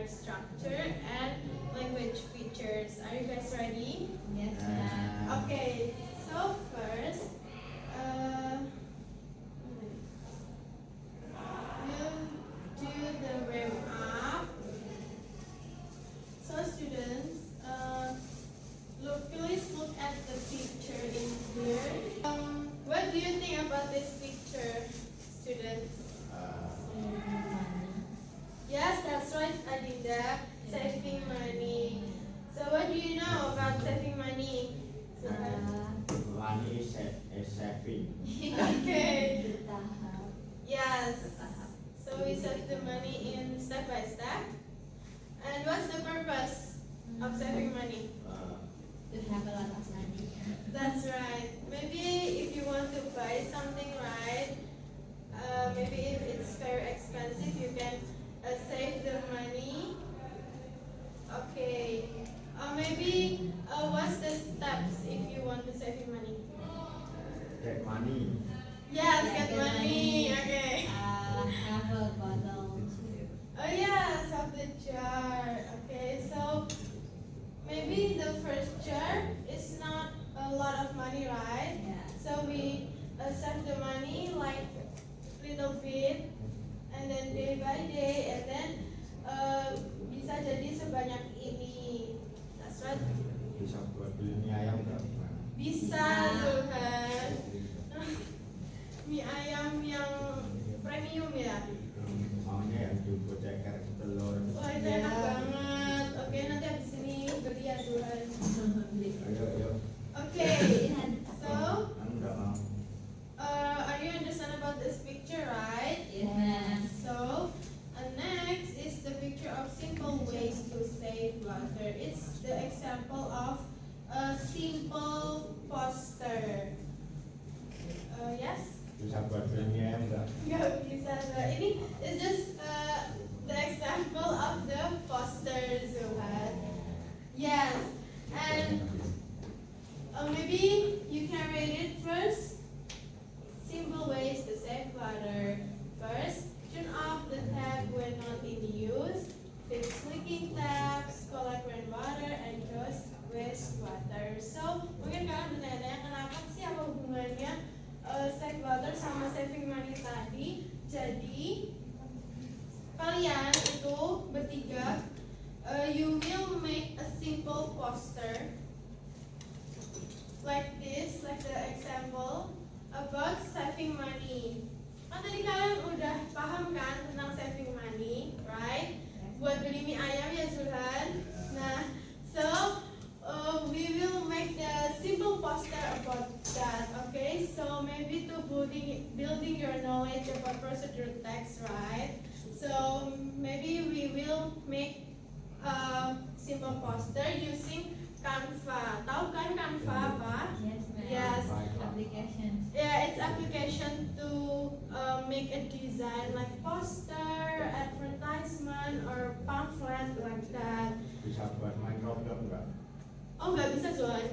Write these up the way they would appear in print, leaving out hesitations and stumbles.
like structure and language features. Are you guys ready? Yes. Okay, so first, we'll do the warm up. So students, please look at the picture in here. What do you think about this picture, students? Yes, that's right, Adinda. Saving money. So what do you know about saving money? Money is saving. Okay. Yes. So we save the money in step by step. And what's the purpose of saving money? To have a lot of money. That's right. Maybe if you want to buy something, right? Maybe if it's very expensive, you can save the money. Okay. Maybe what's the steps if you want to save your money? Get money. Yes, Yeah, get get money. money. Okay. Have a bottle too. Oh yes, have the jar. Okay, so maybe the first jar is not a lot of money, right? Yeah. So we save the money like little bit, and then day by day, and then bisa jadi sebanyak ini. That's right. Bisa buat beli mie ayam nggak? Bisa, Zulhan. Mie ayam yang premium ya. Maunya yang jumbo ceker telur. Wah itu enak banget. Oke, nanti abis ini beli ya Zulhan. Ayo. Okay, so Anu nggak mau. are you understand about this picture, right? Yes. So next is the picture of simple ways to save water. It's the example of a simple poster. Yes? Bisa buat beli mie ayam nggak? Nggak bisa. Ini is just the example of the poster, Zuhad. Yes, and maybe you can read it first. Simple ways to save water. First, turn off the tap when not in use. Fix leaking taps, collect rainwater, and just wastewater. So, mungkin kalian bertanya, kenapa sih apa hubungannya save water sama saving money tadi? Jadi, kalian itu bertiga, you will make a simple poster like this, like the example about saving money. Kan tadi kalian udah paham kan tentang saving money, right? Buat beli mie ayam ya Zulhan. Nah, so we will make the simple poster about that. Okay, so maybe to building your knowledge about procedure text, right? So maybe we will make a simple poster using Canva. Tahu kan Canva apa? Yes, ma'am. Yes. Applications. Yeah, it's application to make a design like poster, advertisement, or pamphlet like that. Bisa buat main robot nggak? Oh, nggak bisa Zuan.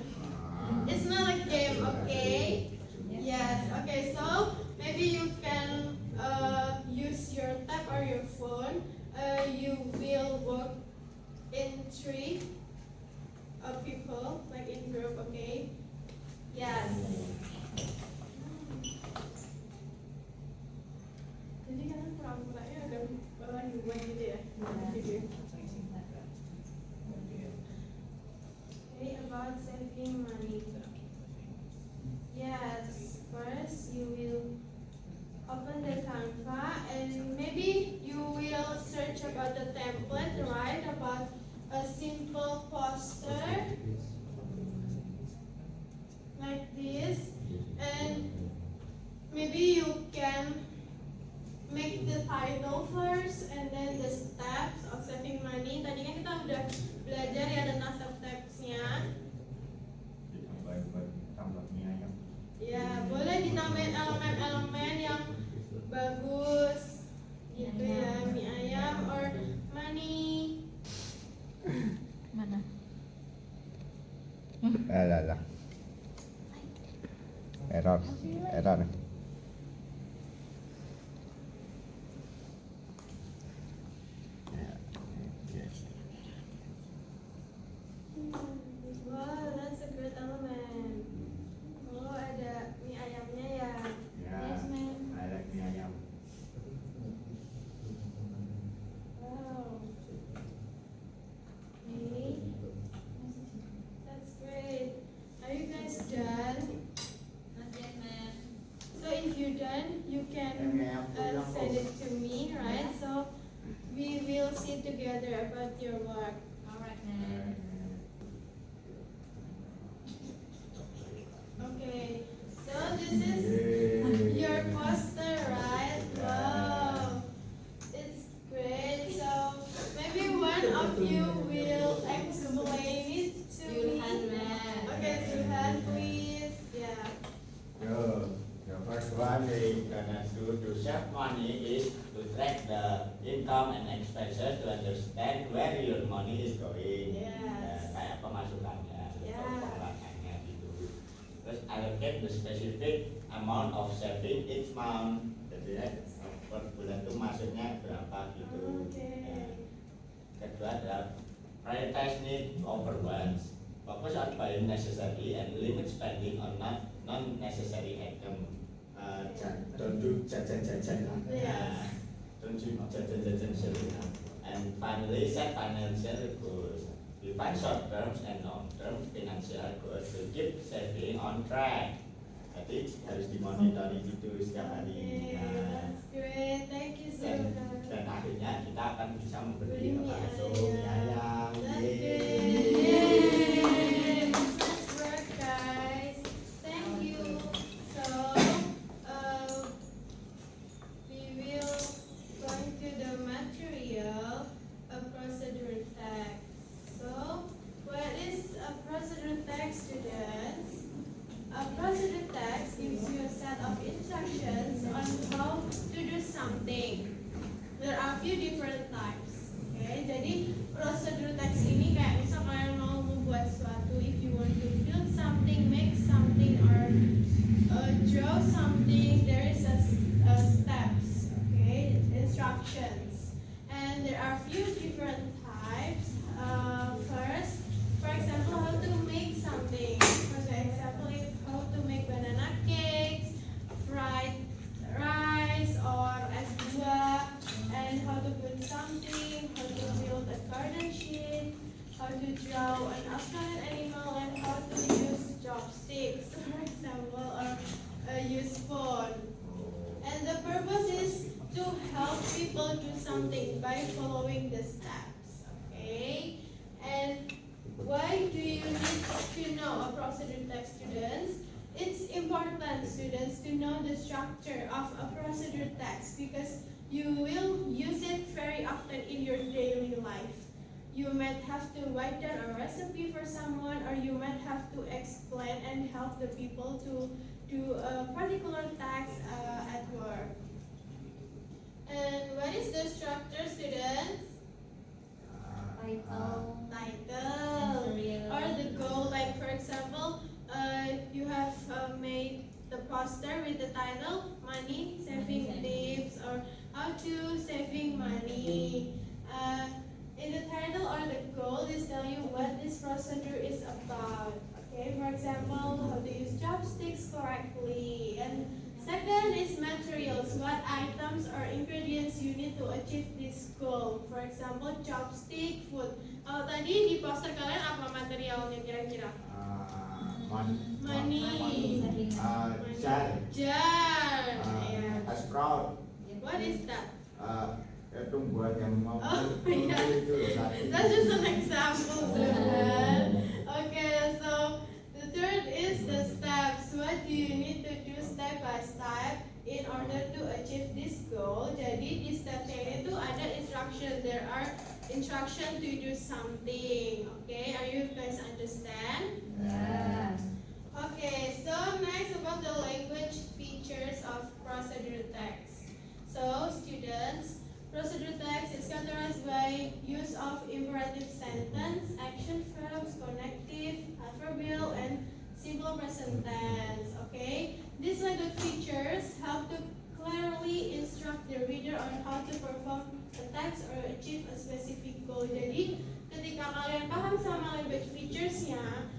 It's not a game, okay? Yes. Okay. So maybe you can use your tab or your phone. You will work in three people, like in group. Okay. Yes. Jadi kan pura-puranya ada bawah dua gitu ya? Video. Okay, about saving money. Yes, first you will open the Canva and maybe you will search about the template, right? About a simple poster like this, and maybe you can make the title first and then the steps of saving money. Tadi kan kita udah belajar ya tentang step-stepsnya. Ditambahin buat tambah mie ayam. Ya, boleh ditambahin elemen-elemen yang bagus gitu ya, mie ayam or money. Mana? Lah. Error. Ya, oke. of money is to track the income and expenses to understand where your money is going. Yes. Kayak pemasukannya, Yeah. pengeluarannya gitu. Terus allocate the specific amount of saving each month. Jadi ya, per bulan itu masuknya berapa gitu. Okay. Ya. Kedua adalah prioritize need over wants. Focus on buying necessary and limit spending on non-necessary item. Don't do jajan-jajan. Yes. Don't do jajan-jajan sering. And finally, set financial goals. Define short-term and long-term financial goals to keep saving on track. Jadi harus dimonitori gitu setiap hari. Okay, that's great. Thank you so dan, much. dan akhirnya kita akan bisa memberi Beli mie mie ayam. That's Yeay. great. Yay. Nice work, guys. Thank you. So, we will go into the material of procedure text. So, what is a procedure text, students? A procedure text gives you a set of instructions on how to do something. There are a few different types. Okay, jadi procedure text ini kayak misal kalian mau membuat sesuatu, if you want to build something, make something, or draw something, there is a steps. Okay, instructions, and there are a few different types. First, for example, how to make something. For example, how to make banana cakes, fried rice, or es buah, and how to put something, how to build a garden sheet, how to draw an Australian animal, and how to use chopsticks, for example, or use phone. And the purpose is to help people do something by following the steps. Okay, and why do you need to know a procedure text, students? It's important, students, to know the structure of a procedure text because you will use it very often in your daily life. You might have to write down a recipe for someone, or you might have to explain and help the people to do a particular task at work. And what is the structure, students? Title. Title or the goal, like for example, you have made the poster with the title money saving tips or how to saving money. In the title or the goal is tell you what this procedure is about. Okay, for example, how to use chopsticks correctly. And second is materials, what items or ingredients you need to achieve this goal. For example, chopstick, food. Kalau tadi di poster kalian apa materialnya kira-kira? Money. Jar. Jar. Yeah. A sprout. What is that? Itu buat yang mau Oh, yeah. itu loh, tadi. That's just an example, student. Okay, so the third is the steps. What do you need to do step by step in order to achieve this goal? Jadi di stepnya ini tuh ada instruction. There are instruction to do something. Okay, are you guys understand? Yes. Okay, so next about the language features of procedure text. So students, procedure text is characterized by use of imperative sentence, action verbs, connective, adverbial, and simple present tense. Okay, these language features help to clearly instruct the reader on how to perform a task or achieve a specific goal. Jadi, ketika kalian paham sama language featuresnya,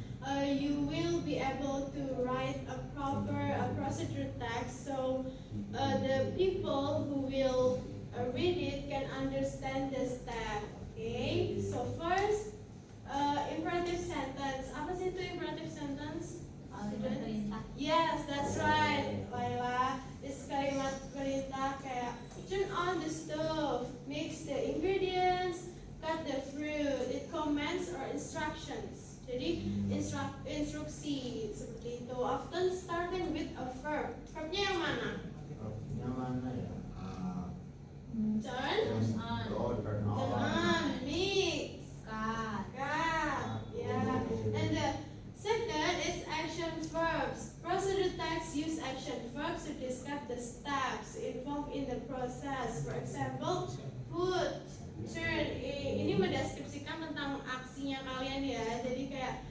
you will be able to write a proper procedure text. So the people who will read it can understand the step. Okay, so first imperative sentence. Apa sih itu imperative sentence? Perintah. Yes, that's right, Laila. It's kalimat perintah kayak turn on the stove, mix the ingredients, cut the fruit. It commands or instructions. Jadi instruksi seperti itu. Often starting with a verb. Verbnya yang mana? Yang mana ya? Turn. Turn on. Turn. Mix. Cut. Cut. Yeah. And the second is action verbs. Procedure text text use action verbs to describe the steps involved in the process. For example, put, turn. Ini mendeskripsikan tentang aksinya kalian ya. Jadi kayak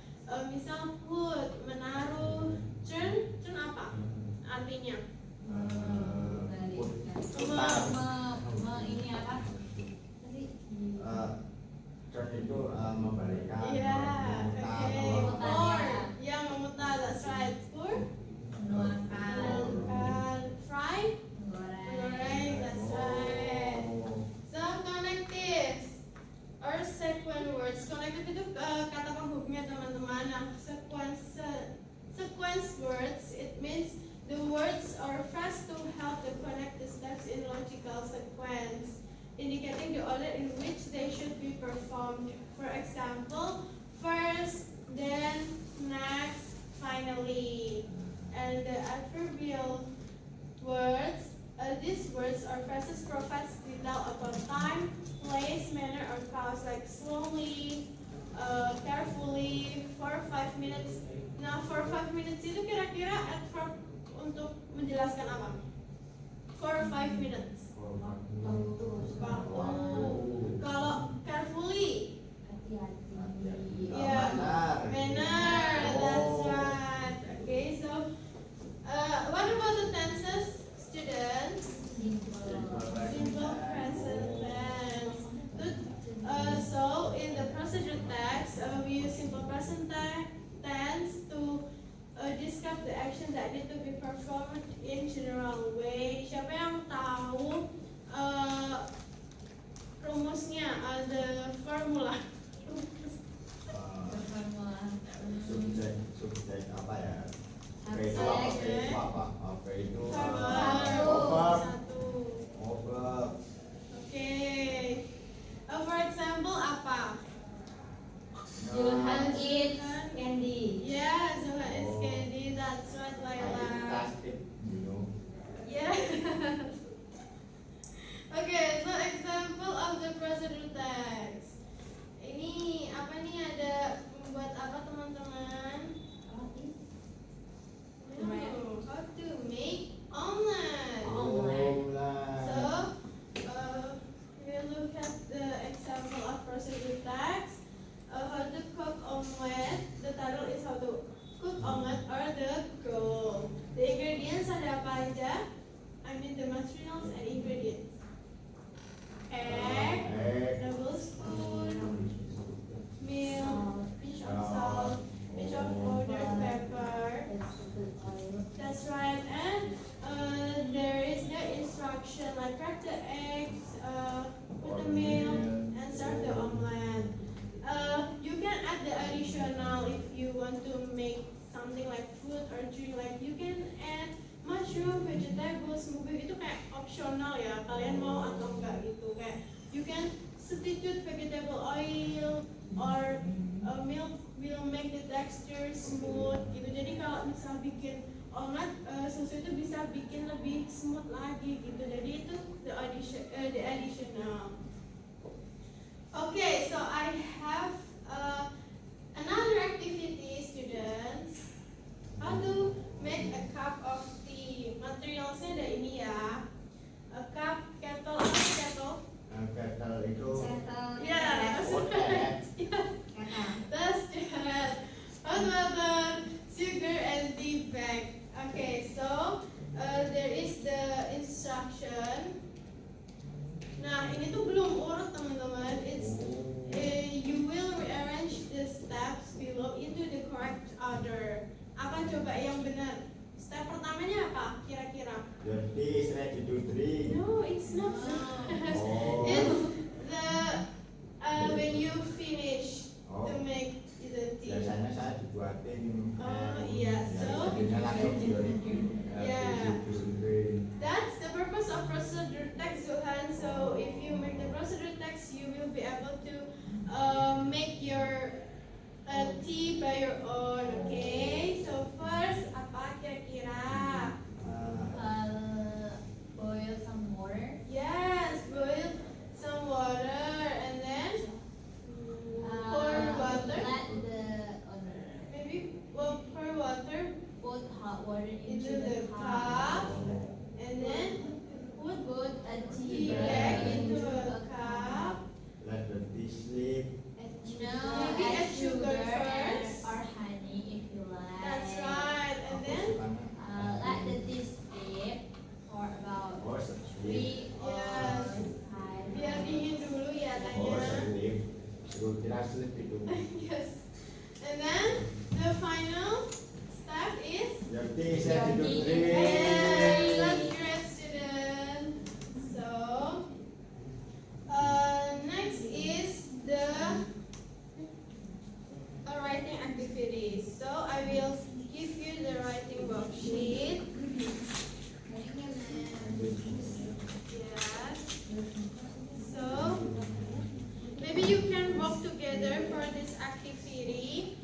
misal put, menaruh, turn apa? Artinya? Ini apa? Turn itu membalikkan, Iya, memutar, or yang memutar, that's right. Pour, Menuangkan, fry, goreng, that's right. So connectives or sequence words. Connective itu kata penghubungnya teman-teman. Nah, sequence words, it means the words or phrase to help to connect the steps in logical sequence, indicating the order in which they should be performed. For example, first, then, next, finally. And the adverbial words, these words or phrases provide detail about time, place, manner, or cause, like slowly, carefully, for 5 minutes. Nah, for 5 minutes itu kira-kira adverb untuk menjelaskan apa? For 5 minutes. Kalau carefully, yeah, manner, that's right. Okay, so what about the tenses, students? Simple present tense. So in the procedure text, we use simple present tense to describe the action that need to be performed in general way. Siapa yang tahu rumusnya, the formula? subjek apa ya? Subjek. Apa itu? Satu. Over. Okay. For example, apa? Zulhan eats candy. Yeah, Zulhan is candy. That's right, Laila. Yeah. Okay, so example of the procedure text. Ini apa nih, ada membuat apa teman-teman? No, how to make omelet. So, we look at the example of procedure text. How to cook omelet. The title is how to cook omelet or the goal. The ingredients ada apa aja? I mean the materials and ingredients. Egg, tablespoon, milk, pinch of salt, pinch of powdered pepper. That's right. And there is the instruction like crack the eggs, put the milk, and serve the omelet. You can add the additional if you want to make something like food or drink. Like you can add mushroom, vegetables, movie, itu kayak optional ya. Kalian mau atau enggak gitu. Kayak you can substitute vegetable oil or milk will make the texture smooth gitu. Jadi kalau misal bikin omelet, susu itu bisa bikin lebih smooth lagi gitu. Jadi itu the additional. Okay, so I have another activity, students. How to make a cup of tea. Materialsnya ada ini ya. A cup, kettle, apa sih kettle? Kettle itu. Yeah, that's right. Yes, that's right. Hot water, sugar, and tea bag. Okay, so there is the instruction. Nah, ini tuh belum urut teman-teman. It's you will rearrange the steps below into the correct order. Apa coba yang benar? Step pertamanya apa kira-kira? Your tea is ready to drink. No, it's not. Oh. It's the when you finish Oh. to make the tea. Biasanya saya dibuatin. Oh, iya, so- jadinya langsung Yeah. drink. That's the purpose of procedure text, Johan. So if you make the procedure text, you will be able to make your tea by your own. Okay. So first, apa kira-kira? Boil some water. Yes, boil some water and then pour water. Let the Maybe pour water put hot water into the Berarti saya tidur Hey, 3. that's great, student. So, next is the writing activity. So, I will give you the writing worksheet. Yes. So, maybe you can work together for this activity.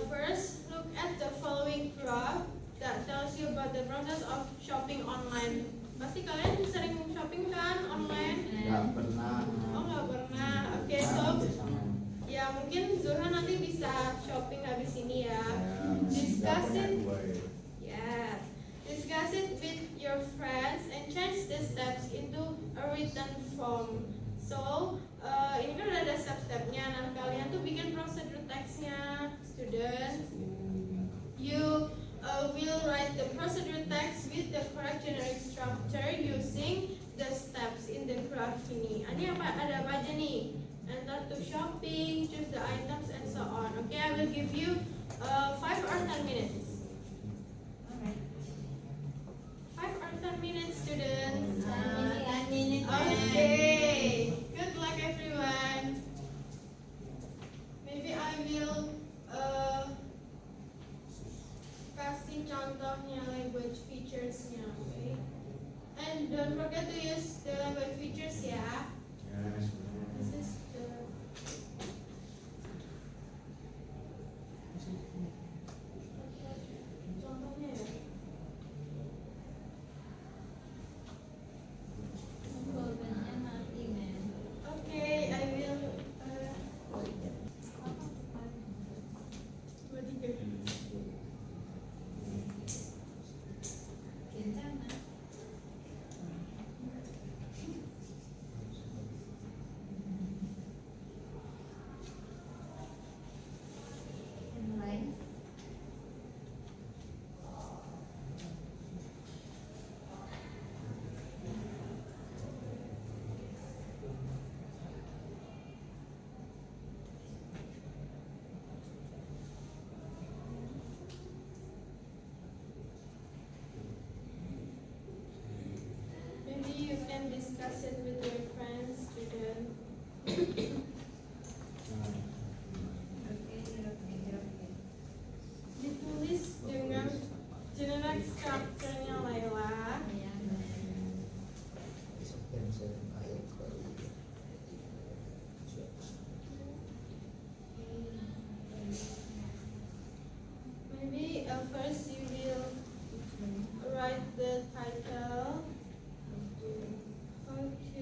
First, look at the following graph that tells you about the process of shopping online. Pasti kalian sering shopping kan online? Nggak pernah. Oh, nggak pernah. Oke, so ya mungkin Zulhan nanti bisa shopping habis ini ya. Discuss it. Yes. Discuss it with your friends and change the steps into a written form. So, ini kan udah ada step-stepnya. Nah, kalian tuh bikin prosedur teksnya, students. You will write the procedure text with the correct generic structure using the steps in the graph ini. Ini apa? Ada apa aja nih? Enter to shopping, choose the items, and so on. Okay, I will give you 5 or 10 minutes. 5 or 10 minutes, students. 10 minutes. Okay. Good luck, everyone. Maybe I will kasih contohnya language features-nya, okay? And don't forget to use the language features ya. This is the contohnya ya. Pulpennya mati, men. Okay, I will. Dua tiga. Kencana. Yang lain? Maybe you can discuss it with your friends, student. Oke. Ditulis dengan generic structure-nya Laila. Iya, Maybe first you will write the title. How to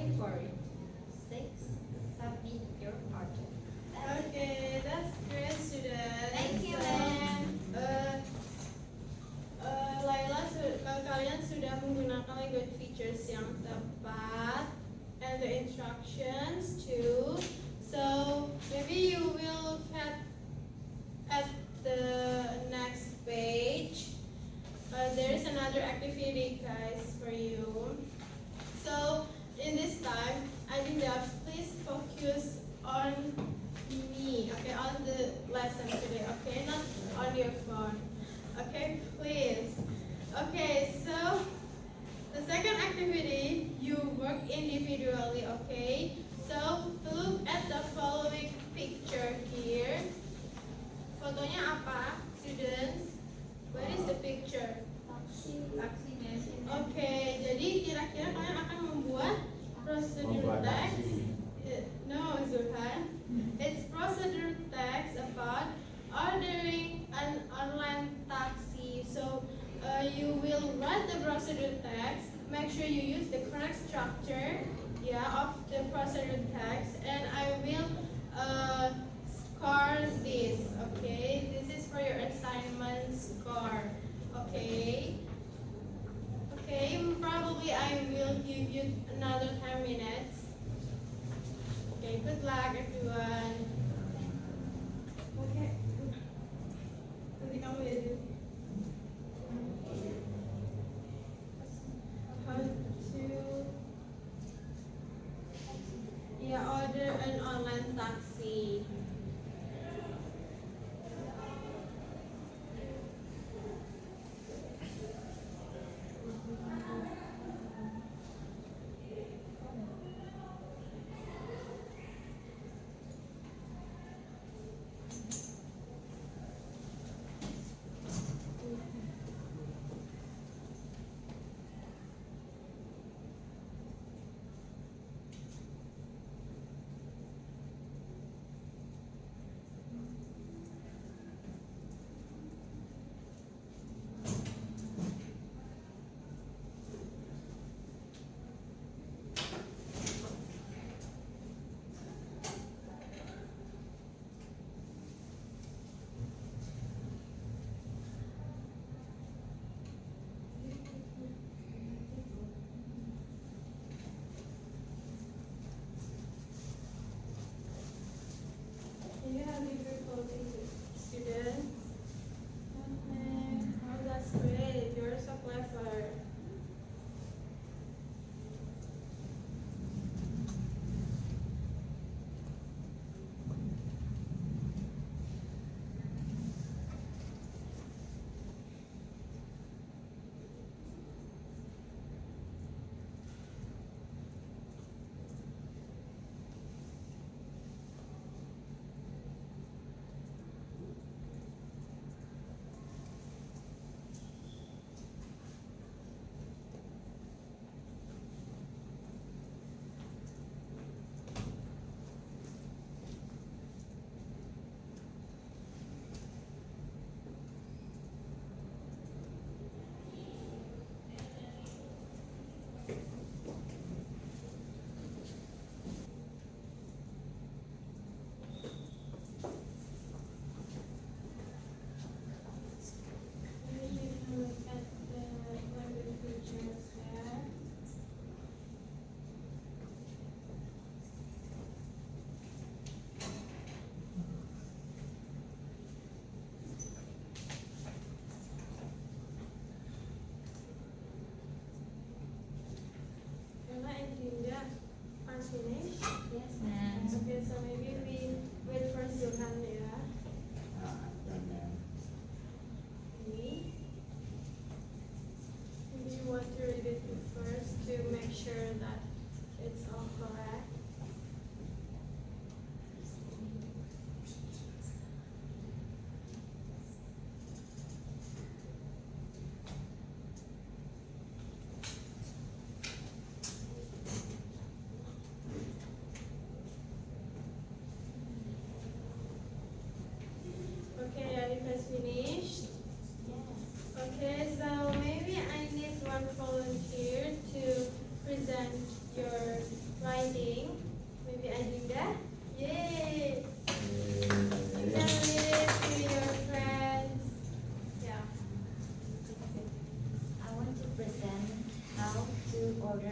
wait for it. 6. Submit your order. That's it. Okay, that's great, students. Thank you, So, ma'am. Laila, kalian sudah menggunakan language features yang tepat and the instructions too. So maybe you will look at the next page. There is another activity, guys, for you. So in this time, Adinda, please focus on me, okay, on the lesson today, okay, not on your phone, okay, please. Okay, so the second activity, you work individually, okay. So look at the following picture here. Fotonya apa, students? Where is the picture? Vaksinasi. Oke, jadi kira-kira kalian akan membuat prosedur Membuat text. aksi. No, Zulhan. It's procedure text about ordering an online taxi. So you will write the procedure text. Make sure you use the correct structure, of the procedure text, and I will score this. Okay, this is for your assignment score. Okay. Okay, probably I will give you another 10 minutes. Okay, good luck everyone. Okay. Nanti kamu ya, Zul. How to order an online taxi.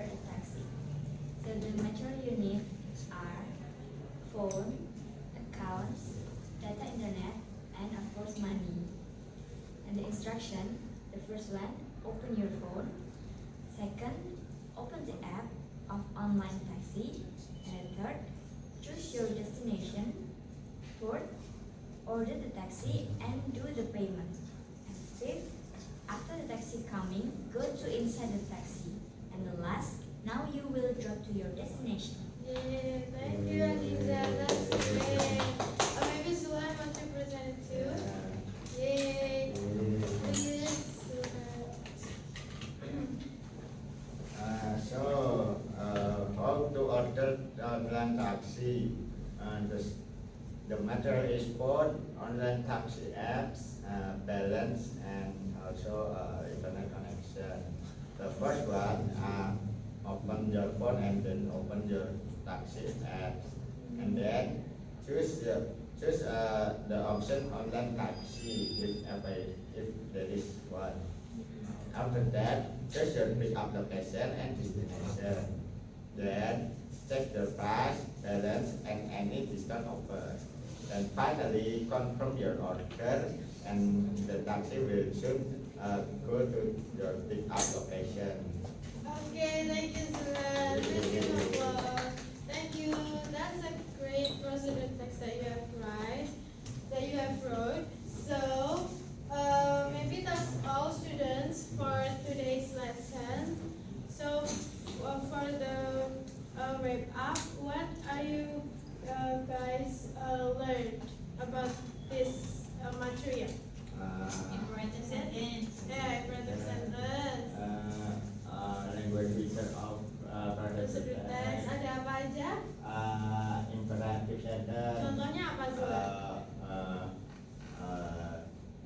a taxi. So the material you need are phone, accounts, data internet, and of course money. And the instruction, the first one, open your phone. Second, open the app of online taxi. And third, choose your destination. Fourth, order the taxi and do the payment. And fifth, after the taxi coming, go to inside the taxi. And the last, now you will drop to your destination. Yay, thank you, Aliza. That's great. Maybe Zulhan want to present it too? Yay. Please, Zulhan. How to order online taxi? The matter is both online taxi apps, balance, and also internet connection. The first one, open your phone and then open your taxi apps, and then choose the option online taxi if there is one. After that, choose your pickup location and destination. Then check the price, balance, and any discount offer. And finally, confirm your order, and the taxi will soon go to your pickup location. Okay, thank you, Zulhan. Please give a applause. Thank you. That's a great procedure text that you have wrote. So, maybe that's all, students, for today's lesson. So, for the wrap up, what are you guys learned about this material? Important sentence. Yeah, imperative sentence. Language feature of Procedure text ada apa aja? imperative sentence. Contohnya apa, Zulhan?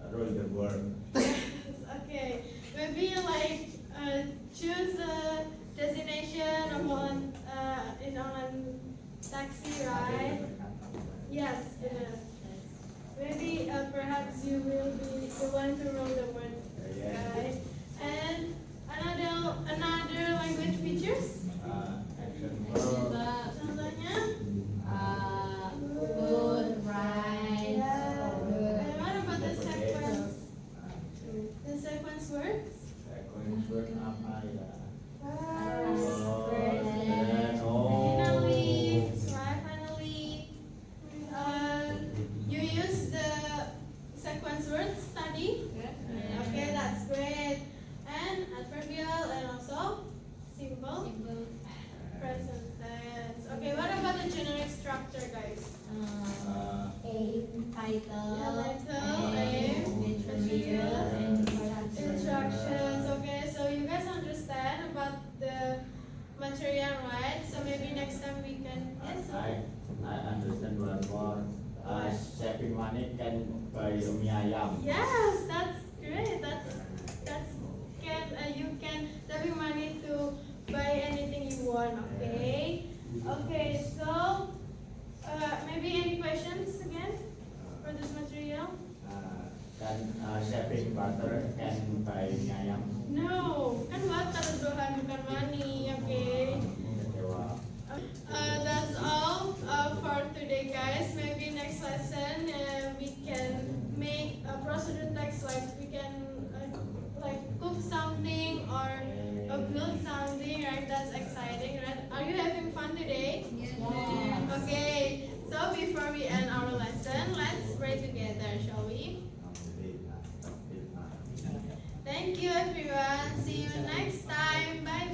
Rule the word. Okay, maybe like choose a destination on in online taxi, right? Yes, it is. Maybe perhaps you will be the one to roll the word, right? And another language features. Action Contohnya, Good, right. yeah. And what about the sequence? The sequence words. Sequence word apa ya? First, First, finally, right? Finally, you use the sequence word study. Okay, that's great. And adverbial and also simple present tense. Okay, what about the generic structure, guys? Aim, title, Yeah, title, aim, materials, Instructions. Okay, so you guys understand about the material, right? So maybe next time we can. Yes. I understand one more. Saving money can buy mie ayam. Yes, that's great. That's can you can saving money to buy anything you want. Okay. Okay. So maybe any questions again for this material? Can saving butter can buy mie ayam. No, kan butter Zulhan, bukan money. Okay. Kecewa. That's all for today, guys. Maybe next lesson we can make a procedure text, like we can like cook something or build something, right? That's exciting, right? Are you having fun today? Yes. Okay. So before we end our lesson, let's pray together, shall we? Thank you, everyone. See you next time. Bye.